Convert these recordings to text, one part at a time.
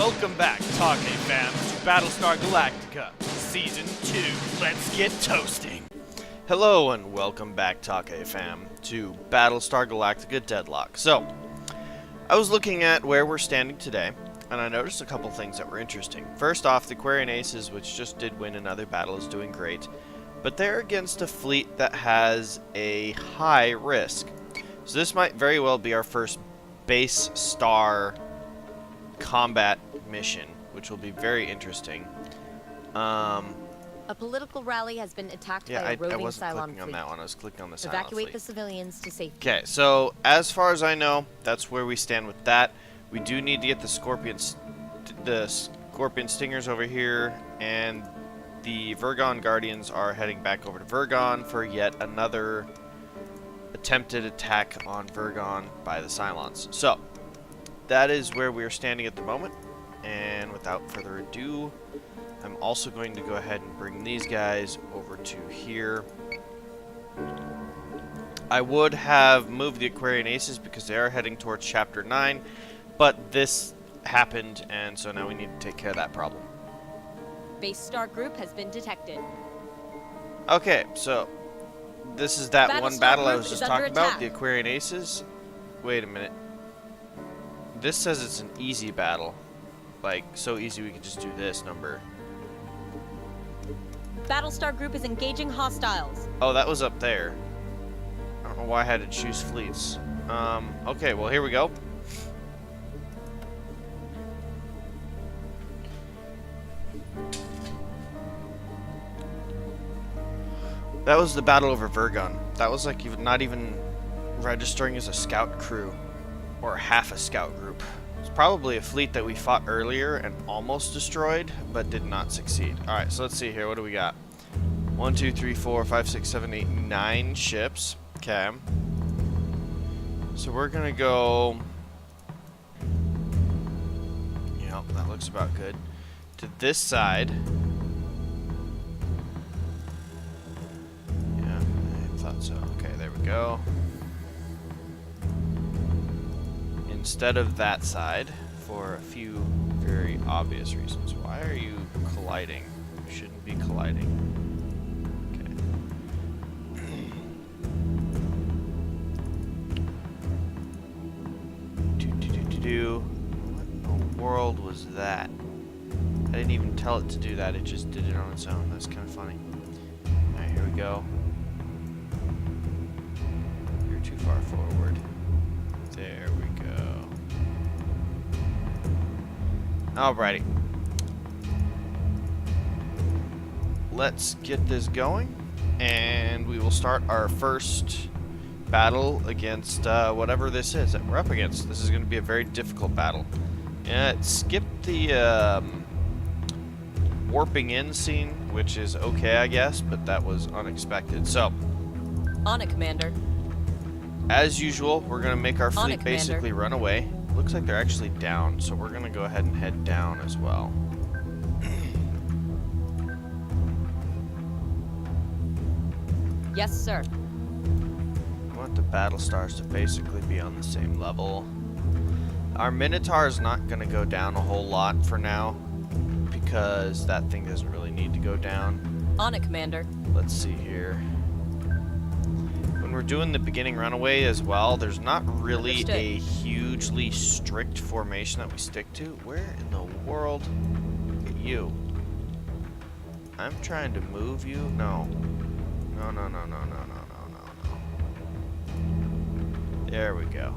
Welcome back, Take fans, to Battlestar Galactica, Season 2. Let's get toasting. Hello and welcome back, Take fam, to Battlestar Galactica Deadlock. So, I was looking at where we're standing today, and I noticed a couple things that were interesting. First off, the Aquarian Aces, which just did win another battle, is doing great, but they're against a fleet that has a high risk. So this might very well be our first base star combat mission, which will be very interesting. A political rally has been attacked by a roving I wasn't Cylon clicking on fleet. that one. I was clicking on the Cylon Evacuate fleet. the civilians to safety. Okay, so as far as I know, that's where we stand with that. We do need to get the Scorpion Stingers over here, and the Vergon Guardians are heading back over to Vergon for yet another attempted attack on Vergon by the Cylons. So, that is where we are standing at the moment, and without further ado, I'm also going to go ahead and bring these guys over to here. I would have moved the Aquarian Aces because they are heading towards Chapter 9, but this happened, and so now we need to take care of that problem. Base star group has been detected. Okay, so this is that one battle I was just talking about, the attack. Aquarian Aces. Wait a minute. This says it's an easy battle. Like, so easy we could just do this number. Battlestar group is engaging hostiles. Oh, that was up there. I don't know why I had to choose fleets. Okay, well, here we go. That was the battle over Vergon. That was like even not even registering as a scout crew or half a scout group. It's probably a fleet that we fought earlier and almost destroyed, but did not succeed. Alright, so let's see here. What do we got? 1, 2, 3, 4, 5, 6, 7, 8, 9 ships. Okay. So we're gonna go... Yep, that looks about good. To this side. Yeah, I thought so. Okay, there we go. Instead of that side, for a few very obvious reasons. Why are you colliding? You shouldn't be colliding. Okay. What in the world was that? I didn't even tell it to do that, it just did it on its own. That's kind of funny. Alright, here we go. You're too far forward. There we go. Alrighty. Let's get this going, and we will start our first battle against whatever this is that we're up against. This is going to be a very difficult battle. Yeah, it skipped the warping in scene, which is okay, I guess, but that was unexpected. So, On it, Commander. as usual, we're going to make our On fleet it, basically run away. Looks like they're actually down, so we're going to go ahead and head down as well. Yes, sir. I want the Battlestars to basically be on the same level. Our Minotaur is not going to go down a whole lot for now, because that thing doesn't really need to go down. On it, Commander. Let's see here. When we're doing the beginning runaway as well, there's not really Understood. a hugely strict formation that we stick to. Where in the world? Look at you. I'm trying to move you? No. No, no, no, no, no, no, no, no, no. There we go.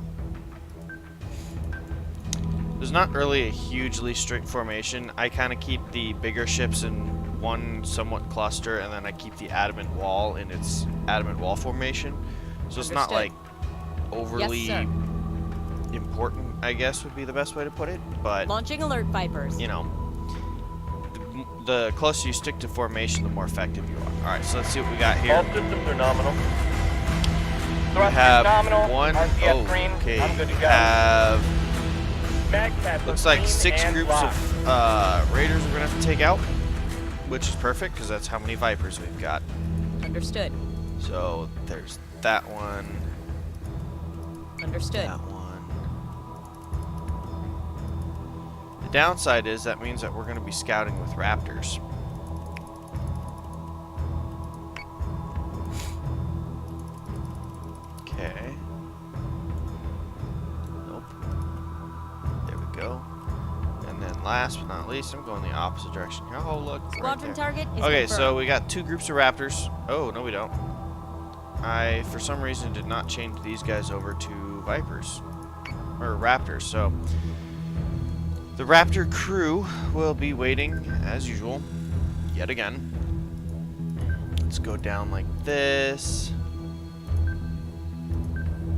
There's not really a hugely strict formation. I kind of keep the bigger ships in one somewhat cluster, and then I keep the adamant wall in its adamant wall formation. So it's not like overly Yes, sir. important, I guess would be the best way to put it. But, Launching alert Vipers. you know, the closer you stick to formation, the more effective you are. Alright, so let's see what we got here. All systems are nominal. We Thrust have is nominal. one, RCS green. okay, I'm good to we go. have, Mag tab looks like green 6 and groups locked. of raiders we're going to have to take out, which is perfect, because that's how many Vipers we've got. Understood. So, there's that one, Understood. that one, The downside is that means that we're going to be scouting with raptors. Okay. Nope. There we go. And then last but not least, I'm going the opposite direction here. Oh, look. Squadron target is okay, confirmed. so we got 2 groups of raptors. Oh, no we don't. I, for some reason, did not change these guys over to Vipers. Or Raptors, so... The Raptor crew will be waiting, as usual, yet again. Let's go down like this.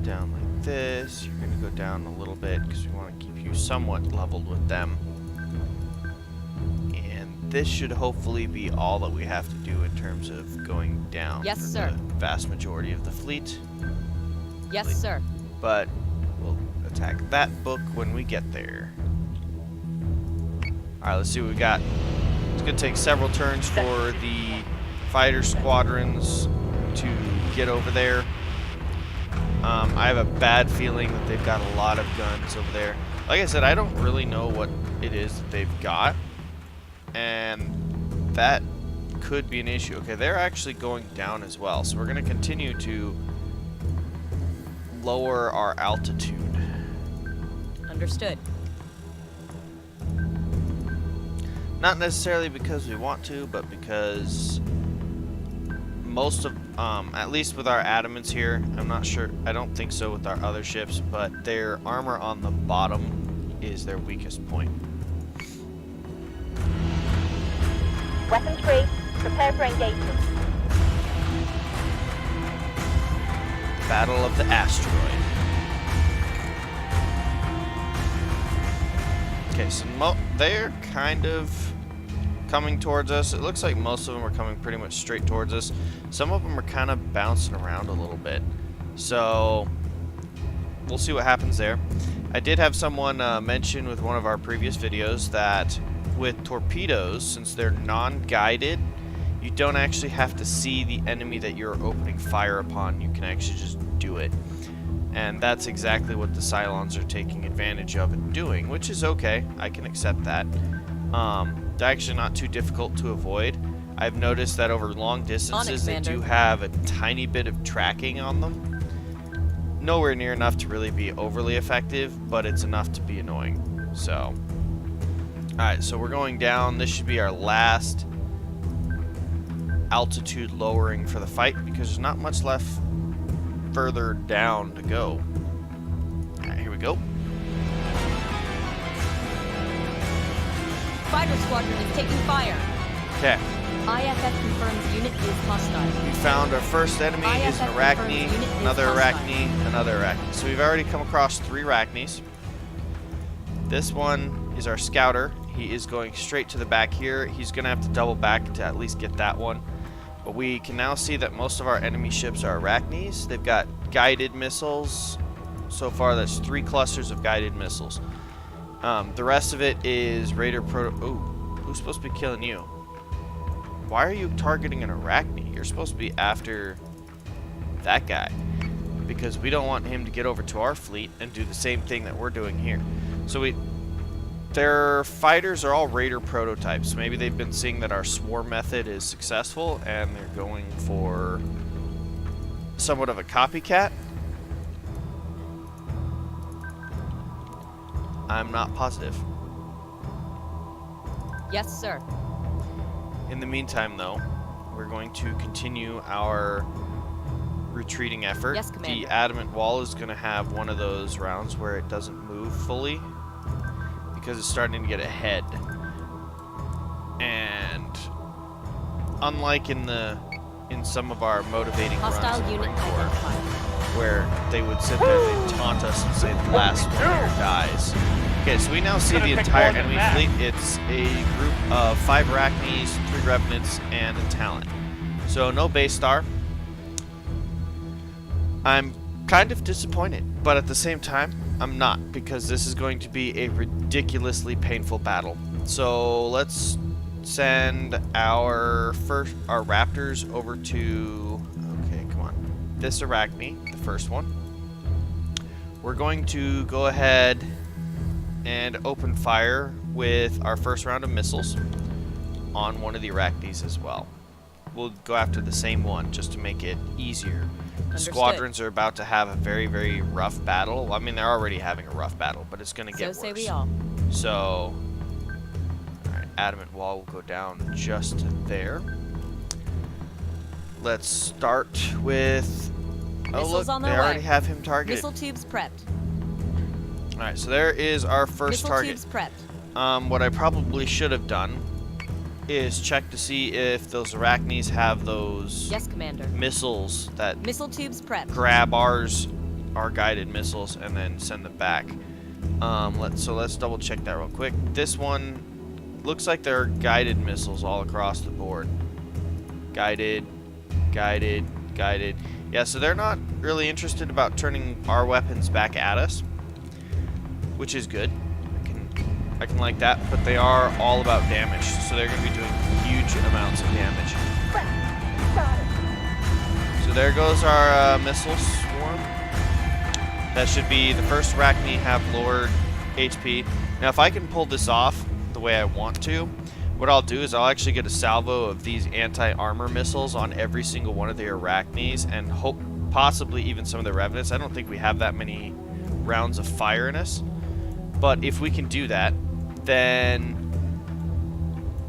Down like this. You're going to go down a little bit, because we want to keep you somewhat leveled with them. And this should hopefully be all that we have to do in terms of going down. Yes, for sir. The vast majority of the fleet. Yes, sir. But we'll attack that book when we get there. Alright, let's see what we got. It's going to take several turns for the fighter squadrons to get over there. I have a bad feeling that they've got a lot of guns over there. Like I said, I don't really know what it is that they've got. And that could be an issue. Okay, they're actually going down as well. So we're going to continue to lower our altitude. Understood. Not necessarily because we want to, but because most of, at least with our adamants here, I'm not sure, I don't think so with our other ships, but their armor on the bottom is their weakest point. Weapons free. Prepare for engagement. Battle of the Asteroid. Okay, so they're kind of coming towards us. It looks like most of them are coming pretty much straight towards us. Some of them are kind of bouncing around a little bit. So, we'll see what happens there. I did have someone mention with one of our previous videos that with torpedoes, since they're non-guided, you don't actually have to see the enemy that you're opening fire upon. You can actually just do it. And that's exactly what the Cylons are taking advantage of and doing, which is okay. I can accept that. They're actually not too difficult to avoid. I've noticed that over long distances, they do have a tiny bit of tracking on them. Nowhere near enough to really be overly effective, but it's enough to be annoying. So, alright, so we're going down. This should be our last altitude lowering for the fight, because there's not much left further down to go. Alright, here we go. Fighter squadron is taking fire. Okay. IFF confirms unit is hostile. We found our first enemy is an Arachne, another Arachne, another Arachne. So we've already come across 3 Arachnes. This one is our scouter. He is going straight to the back here. He's going to have to double back to at least get that one. But we can now see that most of our enemy ships are Arachnes. They've got guided missiles. So far, that's 3 clusters of guided missiles. The rest of it is Raider Proto... Ooh, who's supposed to be killing you? Why are you targeting an Arachne? You're supposed to be after that guy. Because we don't want him to get over to our fleet and do the same thing that we're doing here. So their fighters are all Raider prototypes. Maybe they've been seeing that our swarm method is successful and they're going for somewhat of a copycat. I'm not positive. Yes, sir. In the meantime, though, we're going to continue our retreating effort. Yes, Commander. The adamant wall is going to have one of those rounds where it doesn't move fully because it's starting to get ahead. And unlike in some of our motivating Hostile runs in unit Marine Corps, identified. where they would sit there and taunt us and say the last one here dies. Okay, so we now see the entire enemy fleet. It's a group of 5 Arachnes, 3 Revenants, and a Talon. So no base star. I'm kind of disappointed, but at the same time, I'm not, because this is going to be a ridiculously painful battle. So let's send our Raptors over to... Okay, come on. This Arachne, the first one. We're going to go ahead and open fire with our first round of missiles on one of the Arachnes as well. We'll go after the same one just to make it easier. The squadrons are about to have a very, very rough battle. I mean, they're already having a rough battle, but it's going to get worse. So say we all. So, alright, adamant wall will go down just there. Let's start with... Oh, Missiles look, on they their already way. have him targeted. Missile tubes prepped. Alright, so there is our first target. Missile tubes prepped. What I probably should have done is check to see if those Arachnes have those Yes, Commander. missiles that Missile tubes prepped. grab our guided missiles and then send them back. Let's double check that real quick. This one looks like there are guided missiles all across the board. Guided, guided, guided. Yeah, so they're not really interested about turning our weapons back at us, which is good. I can like that, but they are all about damage, so they're going to be doing huge amounts of damage. So there goes our missile swarm. That should be the first Arachne have lowered HP. Now, if I can pull this off the way I want to, what I'll do is I'll actually get a salvo of these anti-armor missiles on every single one of the Arachnes and hope possibly even some of the Revenants. I don't think we have that many rounds of fire in us, but if we can do that, then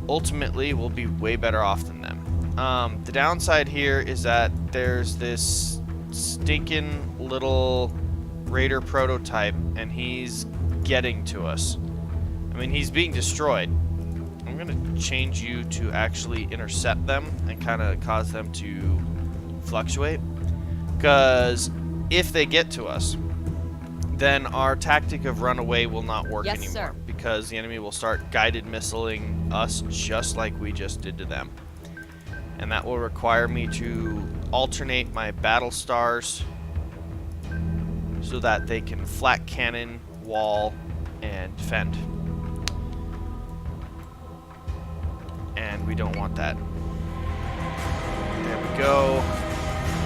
ultimately we'll be way better off than them. The downside here is that there's this stinking little Raider prototype, and he's getting to us. I mean, he's being destroyed. I'm going to change you to actually intercept them and kind of cause them to fluctuate, because if they get to us, then our tactic of runaway will not work anymore. Sir. Because the enemy will start guided missiling us just like we just did to them. And that will require me to alternate my battle stars so that they can flat cannon, wall, and defend. And we don't want that. There we go.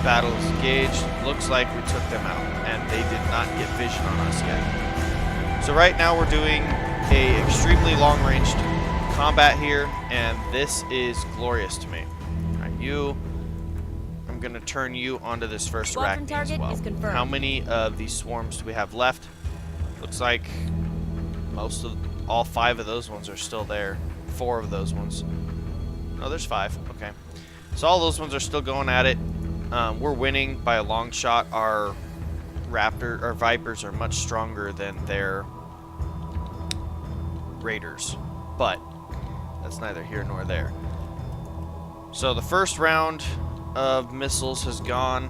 Battle is engaged. Looks like we took them out, and they did not get vision on us yet. So right now we're doing a extremely long-ranged combat here, and this is glorious to me. Alright, I'm gonna turn you onto this first Arachne as well. Is confirmed. How many of these swarms do we have left? Looks like all 5 of those ones are still there. 4 of those ones. No, there's 5. Okay. So all those ones are still going at it. We're winning by a long shot. Our Vipers are much stronger than their Raiders, but that's neither here nor there. So the first round of missiles has gone,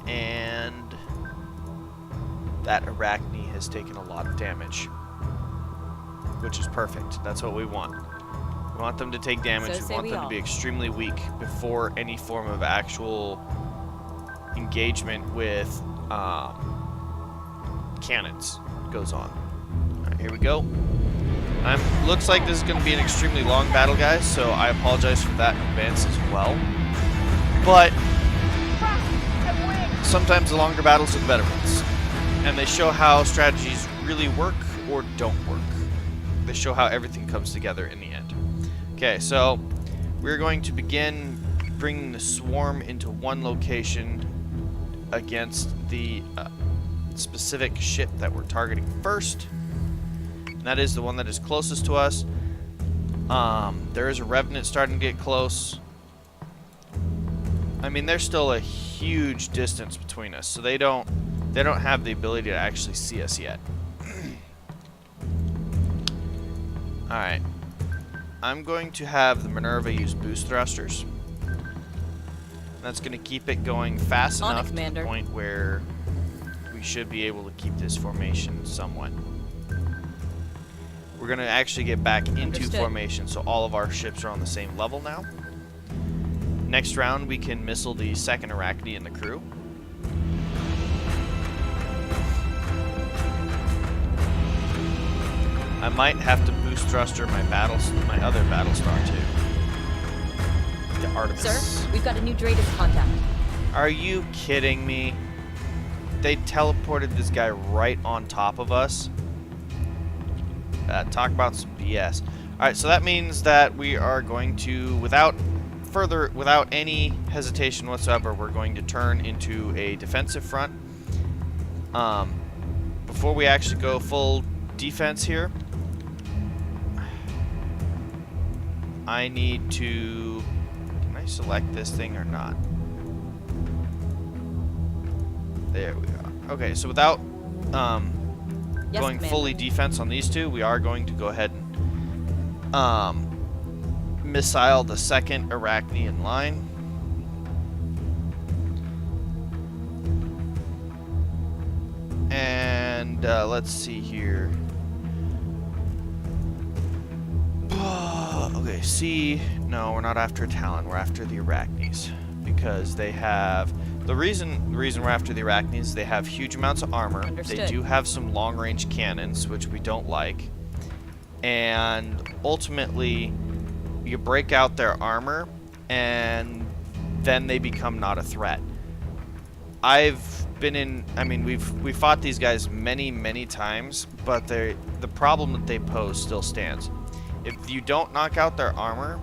and that Arachne has taken a lot of damage, which is perfect. That's what we want. We want them to take damage. So we want them to be extremely weak before any form of actual engagement with cannons goes on. All right, here we go. Looks like this is going to be an extremely long battle, guys, so I apologize for that in advance as well. But sometimes the longer battles are the better ones, and they show how strategies really work or don't work. They show how everything comes together in the end. Okay, so we're going to begin bringing the swarm into one location against the specific ship that we're targeting first. That is the one that is closest to us. There is a Revenant starting to get close. I mean, there's still a huge distance between us, so they don't have the ability to actually see us yet. All right, I'm going to have the Minerva use boost thrusters. That's going to keep it going fast enough to the point where we should be able to keep this formation somewhat. We're going to actually get back into formation, so all of our ships are on the same level now. Next round, we can missile the second Arachne in the crew. I might have to boost thruster my other Battlestar too. The Artemis. Sir, we've got a new Dratus contact. Are you kidding me? They teleported this guy right on top of us. talk about some BS. Alright, so that means that we are going to, without any hesitation whatsoever, we're going to turn into a defensive front. Before we actually go full defense here, I need to... Can I select this thing or not? There we go. Okay, so without going fully defense on these two, we are going to go ahead and missile the second Arachne in line. And let's see here. Okay, C. No, we're not after Talon. We're after the Arachnes because they have. The reason we're after the Arachnes, they have huge amounts of armor. Understood. They do have some long-range cannons, which we don't like. And ultimately, you break out their armor, and then they become not a threat. I've been in. I mean, we've fought these guys many times, but the problem that they pose still stands. If you don't knock out their armor,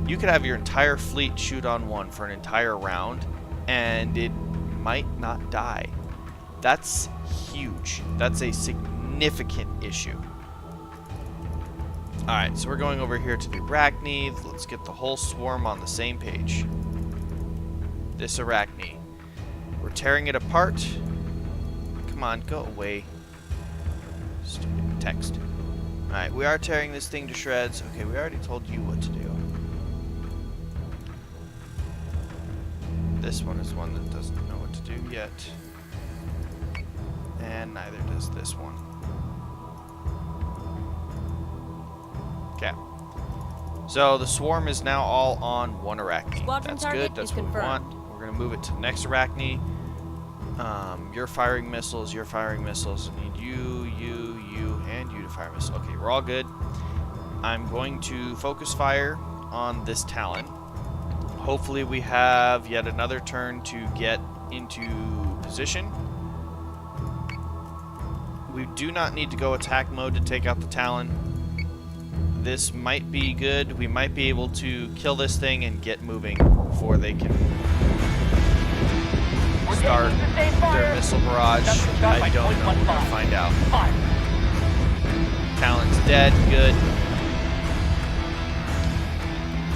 you could have your entire fleet shoot on one for an entire round, and it might not die. That's huge. That's a significant issue. Alright, so we're going over here to the Arachne. Let's get the whole swarm on the same page. This Arachne. We're tearing it apart. Come on, go away. Stupid text. Alright, we are tearing this thing to shreds. Okay, we already told you what to do. This one is one that doesn't know what to do yet. And neither does this one. Okay. So the swarm is now all on one Arachne. Squadron That's target good. That's is what confirmed. we want. We're going to move it to the next Arachne. You're firing missiles. You're firing missiles. I need you, and you to fire missiles. Okay, we're all good. I'm going to focus fire on this Talon. Hopefully we have yet another turn to get into position. We do not need to go attack mode to take out the Talon. This might be good. We might be able to kill this thing and get moving before they can start their missile barrage. I don't know. We're going to find out. Talon's dead. Good.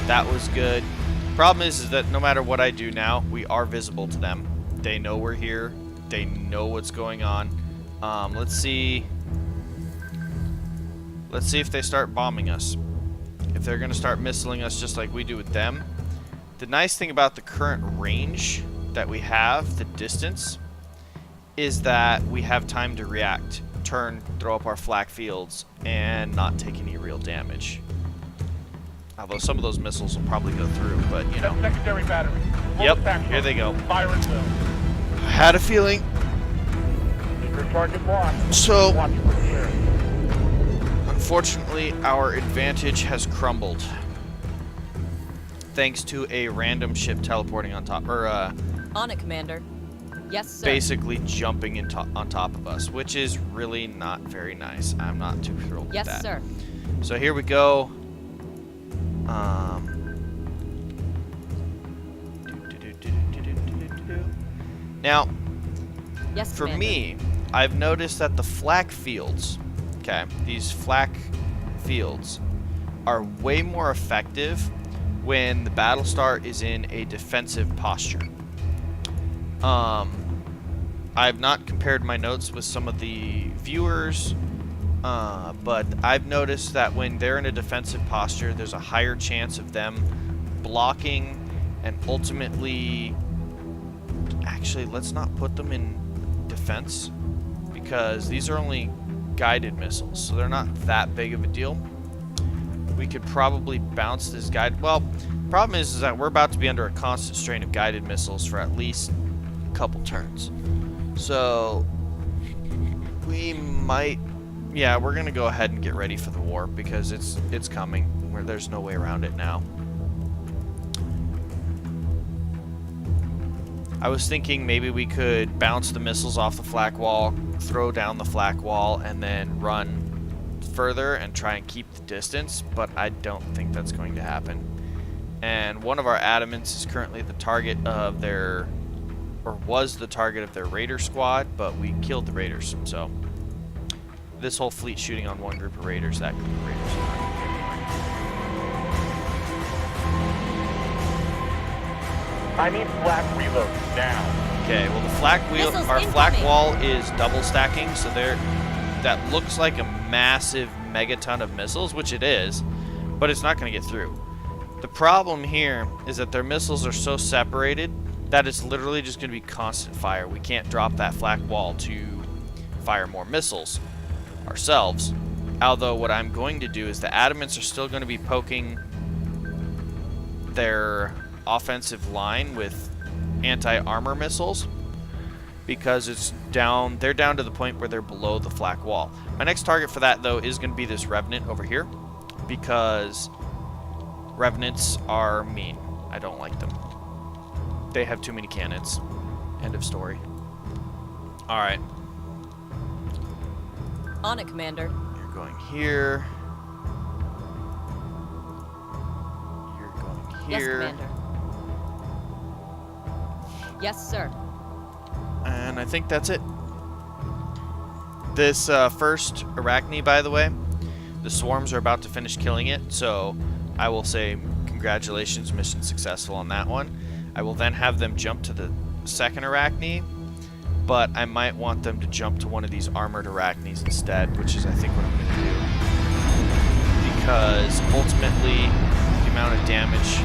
That was good. Problem is that no matter what I do now, we are visible to them. They know we're here. They know what's going on. Let's see. Let's see if they start bombing us. If they're going to start missiling us just like we do with them. The nice thing about the current range that we have, the distance, is that we have time to react, turn, throw up our flak fields, and not take any real damage. Although some of those missiles will probably go through, but you know. Secondary battery. Yep, here they go. Fire and fill. I had a feeling. Secret target locked. So, Watch for clear. unfortunately, our advantage has crumbled. Thanks to a random ship teleporting on top, or On it, Commander. Yes, sir. basically jumping on top of us, which is really not very nice. I'm not too thrilled with that. Yes, sir. So here we go. Now, Yes, for Commander. me, I've noticed that the flak fields, okay, these flak fields are way more effective when the Battlestar is in a defensive posture. I've not compared my notes with some of the viewers, but I've noticed that when they're in a defensive posture, there's a higher chance of them blocking and ultimately... Actually, let's not put them in defense because these are only guided missiles, so they're not that big of a deal. We could probably bounce this guide. Well, problem is that we're about to be under a constant strain of guided missiles for at least a couple turns. So we might, yeah, we're gonna go ahead and get ready for the war because it's coming. Where there's no way around it now. I was thinking maybe we could bounce the missiles off the flak wall, throw down the flak wall, and then run further and try and keep the distance, but I don't think that's going to happen. And one of our adamants is currently the target of their, or was the target of their raider squad, but we killed the raiders. So this whole fleet shooting on one group of raiders, that group of raiders. I need flak reload now. Okay, well the flak wall is double stacking, so that looks like a massive megaton of missiles, which it is, but it's not going to get through. The problem here is that their missiles are so separated that it's literally just going to be constant fire. We can't drop that flak wall to fire more missiles ourselves. Although what I'm going to do is the adamants are still going to be poking their offensive line with anti-armor missiles because it's down. They're down to the point where they're below the flak wall. My next target for that though is going to be this revenant over here because revenants are mean. I don't like them. They have too many cannons. End of story. All right. On it, Commander. You're going here. You're going here. Yes, Commander. Yes, sir. And I think that's it. This first Arachne, by the way, the swarms are about to finish killing it, so I will say congratulations, mission successful on that one. I will then have them jump to the second Arachne, but I might want them to jump to one of these armored Arachnes instead, which is I think what I'm going to do. Because ultimately, the amount of damage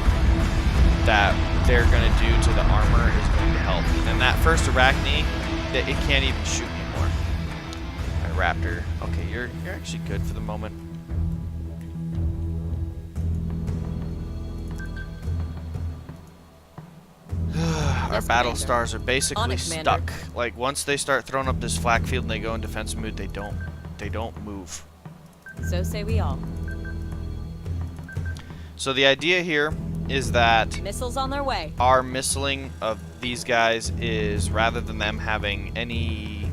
that they're going to do to the armor is going to help. And that first Arachne, it can't even shoot anymore. My Raptor. Okay, you're actually good for the moment. Our battle stars are basically stuck. Like once they start throwing up this flak field and they go in defense mood, they don't move. So say we all. So the idea here is that missiles on their way. Our missiling of these guys is rather than them having any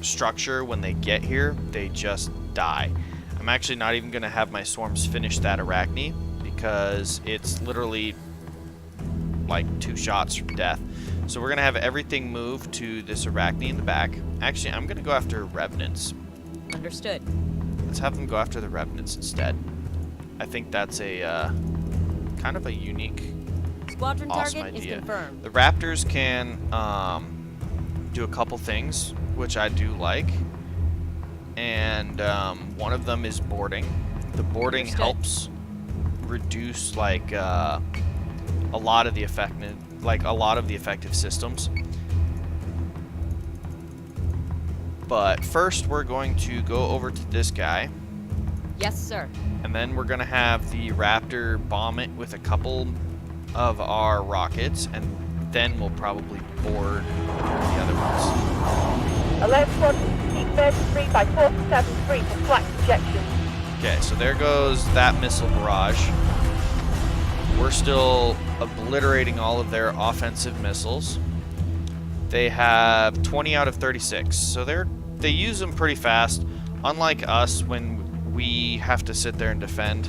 structure when they get here, they just die. I'm actually not even going to have my swarms finish that Arachne because it's literally like 2 shots from death. So we're going to have everything move to this Arachne in the back. Actually, I'm going to go after Revenants. Understood. Let's have them go after the Revenants instead. I think that's a kind of a unique, squadron awesome target idea. Is confirmed. The Raptors can do a couple things, which I do like. And one of them is boarding. The boarding helps reduce like a lot of the effective systems. But first we're going to go over to this guy. Yes, sir. And then we're going to have the Raptor bomb it with a couple of our rockets, and then we'll probably board the other ones. Alert squad, keep 33 by 473 for flak projection. Okay, so there goes that missile barrage. We're still obliterating all of their offensive missiles. They have 20 out of 36, so they use them pretty fast. Unlike us, when we have to sit there and defend,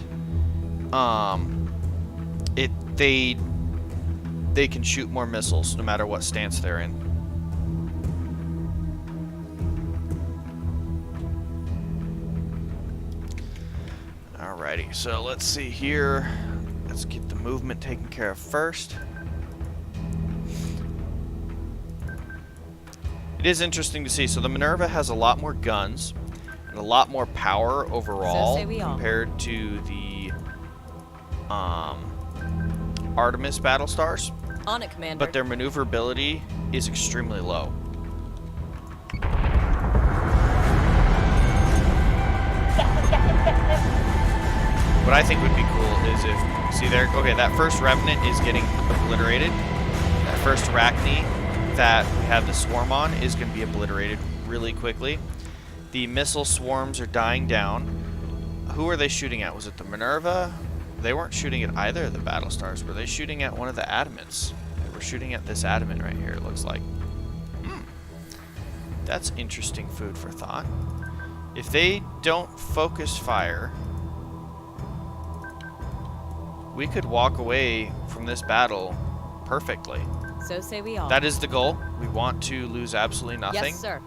they can shoot more missiles no matter what stance they're in. Alrighty, so let's see here. Let's get the movement taken care of first. It is interesting to see. So the Minerva has a lot more guns and a lot more power overall compared to the Artemis Battlestars. On it, Commander. But their maneuverability is extremely low. What I think would be cool is if, see there, okay, that first Revenant is getting obliterated. That first Arachne that we have the swarm on is going to be obliterated really quickly. The missile swarms are dying down. Who are they shooting at? Was it the Minerva? They weren't shooting at either of the Battlestars. Were they shooting at one of the Adamants? They were shooting at this Adamant right here, it looks like. That's interesting food for thought. If they don't focus fire, we could walk away from this battle perfectly. So say we all. That is the goal. We want to lose absolutely nothing. Yes, sir.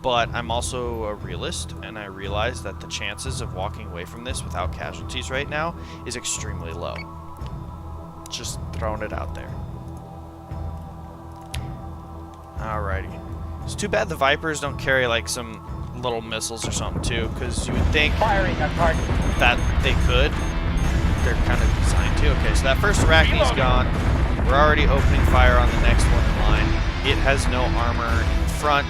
But I'm also a realist, and I realize that the chances of walking away from this without casualties right now is extremely low. Just throwing it out there. Alrighty. It's too bad the Vipers don't carry like some little missiles or something too, because you would think Firing on target. that they could. They're kind of designed to. Okay, so that first Arachne's gone. We're already opening fire on the next one in line. It has no armor in front.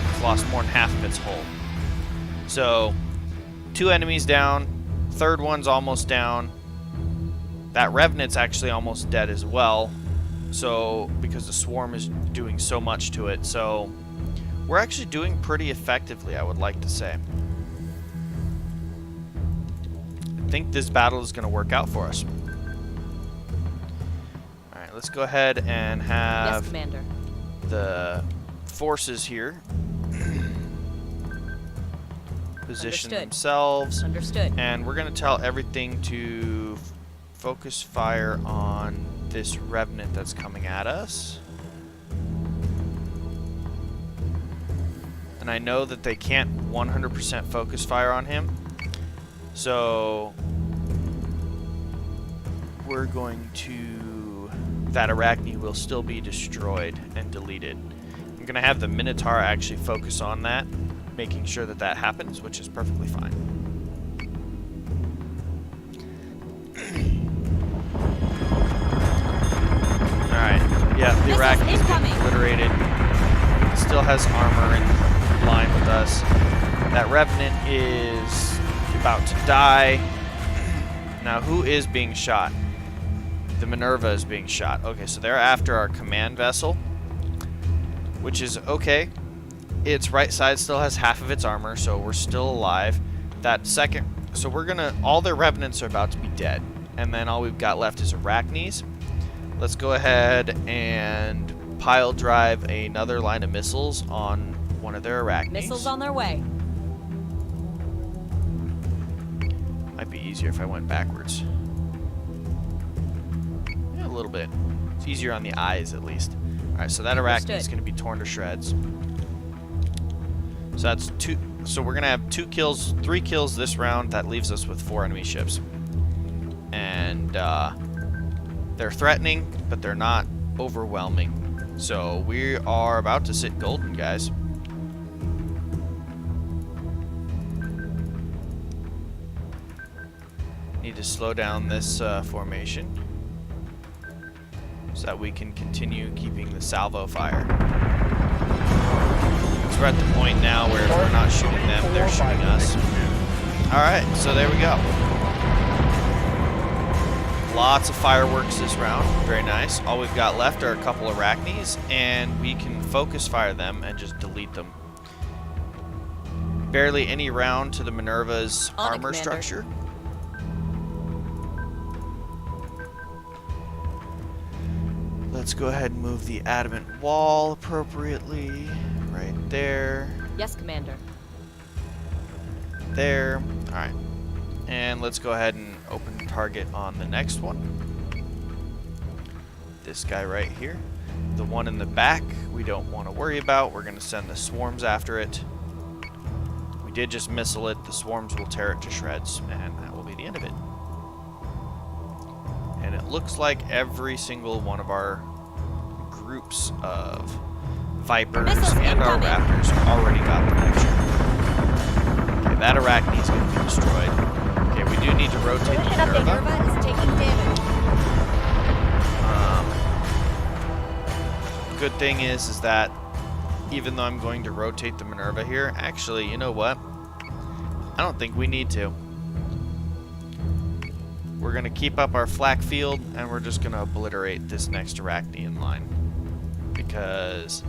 It's lost more than half of its hull. So, 2 enemies down. Third one's almost down. That Revenant's actually almost dead as well. So, because the swarm is doing so much to it. So, we're actually doing pretty effectively, I would like to say. I think this battle is going to work out for us. Alright, let's go ahead and have Yes, Commander. the forces here position Understood. themselves. Understood. And we're going to tell everything to focus fire on this Revenant that's coming at us. And I know that they can't 100% focus fire on him. So we're going to... that Arachne will still be destroyed and deleted. I'm going to have the Minotaur actually focus on that, making sure that that happens, which is perfectly fine. Alright, yeah, the Arachne's been obliterated. It still has armor in line with us. That Revenant is about to die. Now, who is being shot? The Minerva is being shot. Okay, so they're after our command vessel, which is okay. Its right side still has half of its armor, so we're still alive. That second... so we're gonna... all their Revenants are about to be dead. And then all we've got left is Arachnes. Let's go ahead and pile drive another line of missiles on one of their Arachnes. Missiles on their way. Might be easier if I went backwards. Yeah, a little bit. It's easier on the eyes, at least. Alright, so that Arachne is going to be torn to shreds. So that's 2. So we're going to have 2 kills, 3 kills this round. That leaves us with 4 enemy ships. And they're threatening, but they're not overwhelming. So we are about to sit golden, guys. Need to slow down this formation so that we can continue keeping the salvo fire. So we're at the point now where if we're not shooting them, they're shooting us. Alright, so there we go. Lots of fireworks this round. Very nice. All we've got left are a couple of Arachnes, and we can focus fire them and just delete them. Barely any round to the Minerva's armor structure. Let's go ahead and move the adamant wall appropriately. Right there. Yes, Commander. There. Alright. And let's go ahead and open target on the next one. This guy right here. The one in the back we don't want to worry about. We're going to send the swarms after it. We did just missile it. The swarms will tear it to shreds, and that will be the end of it. And it looks like every single one of our groups of Vipers and our Raptors already got protection. Okay, that Arachne is going to be destroyed. Okay, we do need to rotate the Minerva. Minerva is taking damage. Good thing is that even though I'm going to rotate the Minerva here, actually, you know what? I don't think we need to. We're going to keep up our flak field, and we're just going to obliterate this next Arachne in line. Because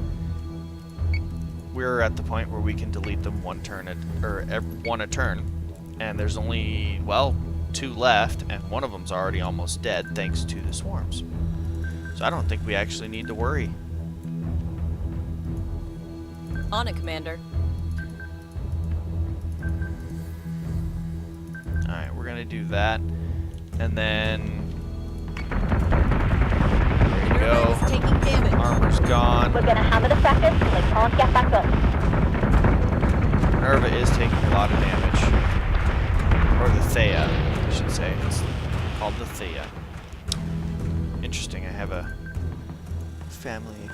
we're at the point where we can delete them one a turn. And there's only, well, 2 left, and one of them's already almost dead thanks to the swarms. So I don't think we actually need to worry. On it, Commander. Alright, we're gonna do that. And then... there we go. Is taking damage. Armor's gone. We're gonna hammer the second and they can't get back up. Minerva is taking a lot of damage. Or the Thea, I should say. It's called the Thea. Interesting, I have a family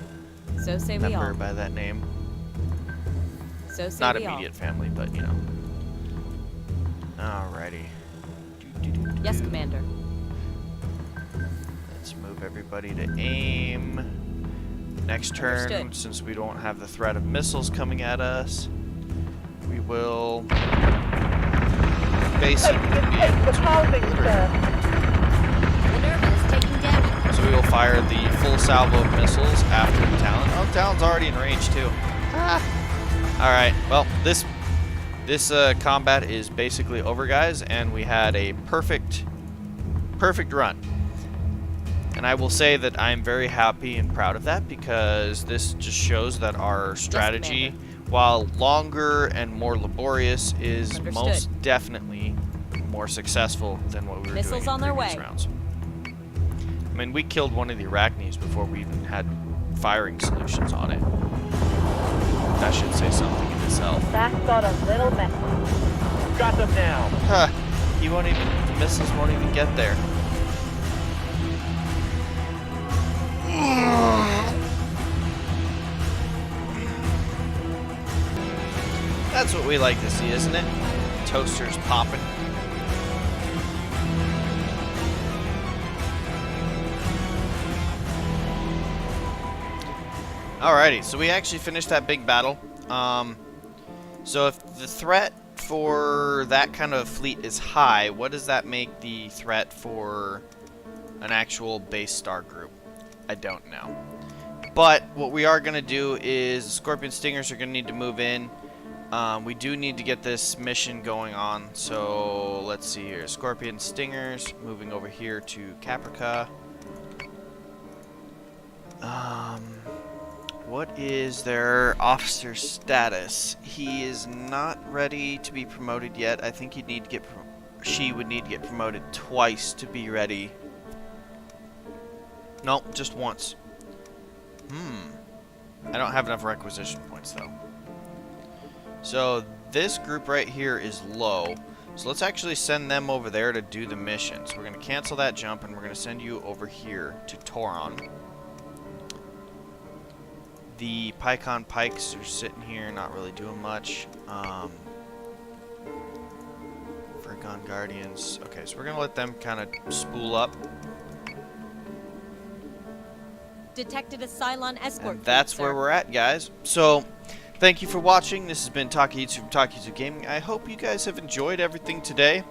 So say we member all. by that name. So say Not we all. immediate family, but you know. Alrighty. Yes, Commander. Let's move everybody to aim. Next turn, Understood. since we don't have the threat of missiles coming at us, we will basically be able The housing, to sir. Minerva is taking damage. So we will fire the full salvo of missiles after the Talon. Oh, Talon's already in range too. Ah. Alright, well, this combat is basically over, guys, and we had a perfect run. And I will say that I'm very happy and proud of that, because this just shows that our strategy, while longer and more laborious, is Understood. most definitely more successful than what we were Missiles doing on in their previous way. rounds. I mean, we killed one of the Arachnes before we even had firing solutions on it. That should say something in itself. That got a little messy. Got them now. Huh. He won't even, the missiles won't even get there. That's what we like to see, isn't it? Toasters popping. Alrighty, so we actually finished that big battle. So if the threat for that kind of fleet is high, what does that make the threat for an actual base star group? I don't know. But what we are going to do is Scorpion Stingers are going to need to move in. We do need to get this mission going on. So let's see here. Scorpion Stingers moving over here to Caprica. What is their officer status? He is not ready to be promoted yet. I think he'd need to get she would need to get promoted twice to be ready. Nope, just once. I don't have enough requisition points though. So this group right here is low. So let's actually send them over there to do the mission. So we're going to cancel that jump and we're going to send you over here to Toron. The Pycon Pikes are sitting here, not really doing much. Vergon Guardians. Okay, so we're going to let them kind of spool up. Detected a Cylon escort. And that's where we're at, guys. So, thank you for watching. This has been Takehitsu from Takehitsu Gaming. I hope you guys have enjoyed everything today.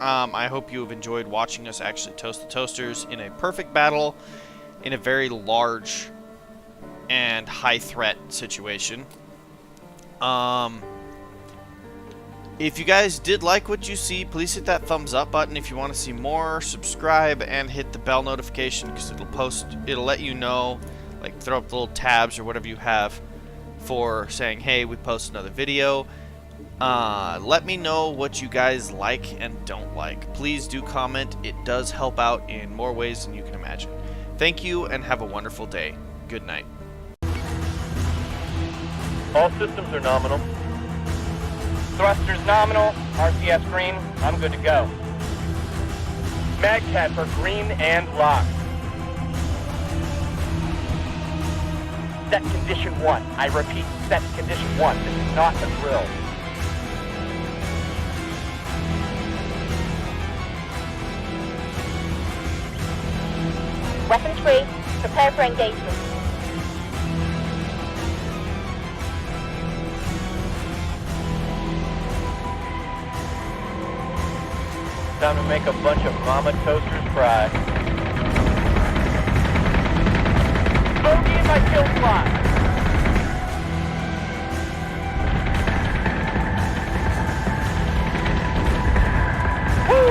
I hope you have enjoyed watching us actually toast the toasters in a perfect battle in a very large and high threat situation. If you guys did like what you see, please hit that thumbs up button. If you want to see more, subscribe and hit the bell notification, because it'll let you know, like throw up the little tabs or whatever you have for saying, hey, we post another video. Let me know what you guys like and don't like. Please do comment. It does help out in more ways than you can imagine. Thank you and have a wonderful day. Good night. All systems are nominal. Thrusters nominal, RCS green, I'm good to go. Magcats are green and locked. Set condition 1. I repeat, set condition 1. This is not a drill. Weapons free. Prepare for engagement. Time to make a bunch of mama toasters cry. Bogey in my kill slot. Woo!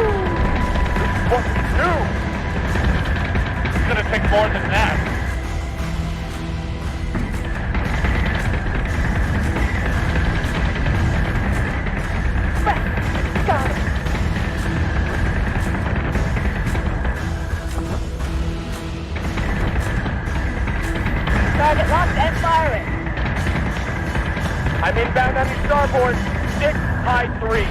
What we do? It's gonna take more than that. Got it. on your starboard. 6, high 3.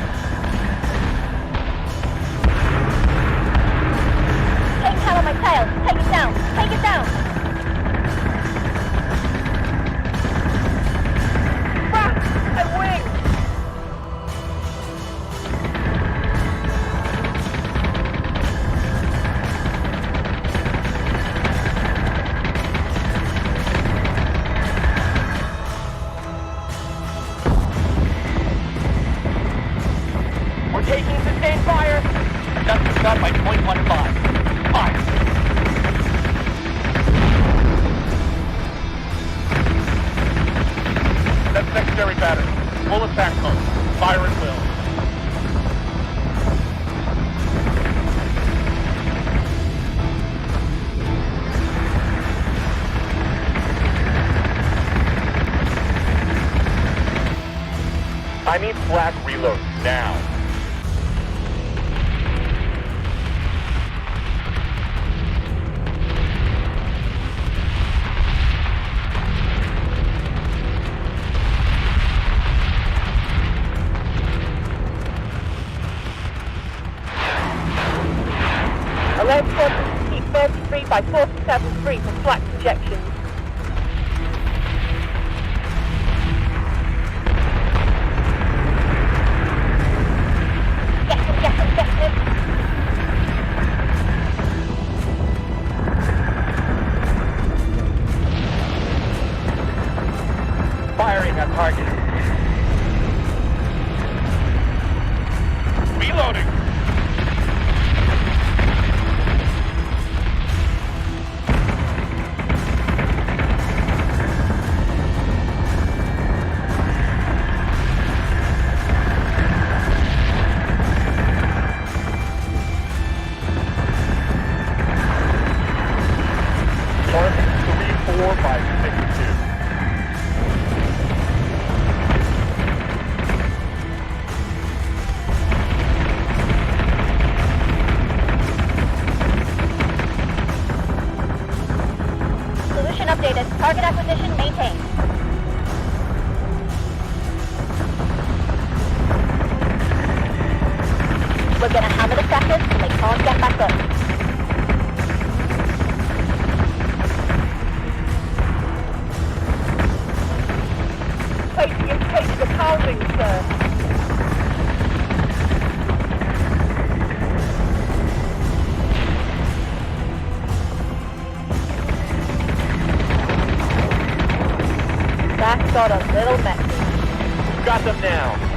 Take out on my tail. Take it down. Take it down. Ah! My wing! We're taking sustained fire. Adjust the shot by 0.15. Fire. That's secondary battery. Full attack mode. Fire at will. I need flak reload now. Alert squadron, keep 33 by 473 for flak injections. Get him, get him, get him! Firing on target. Reloading. Target 34 by 62. Solution updated. Target acquisition maintained. We're gonna hammer the crackers and they can't get back up. Taking the pounding, sir. That got a little messy. Got them now.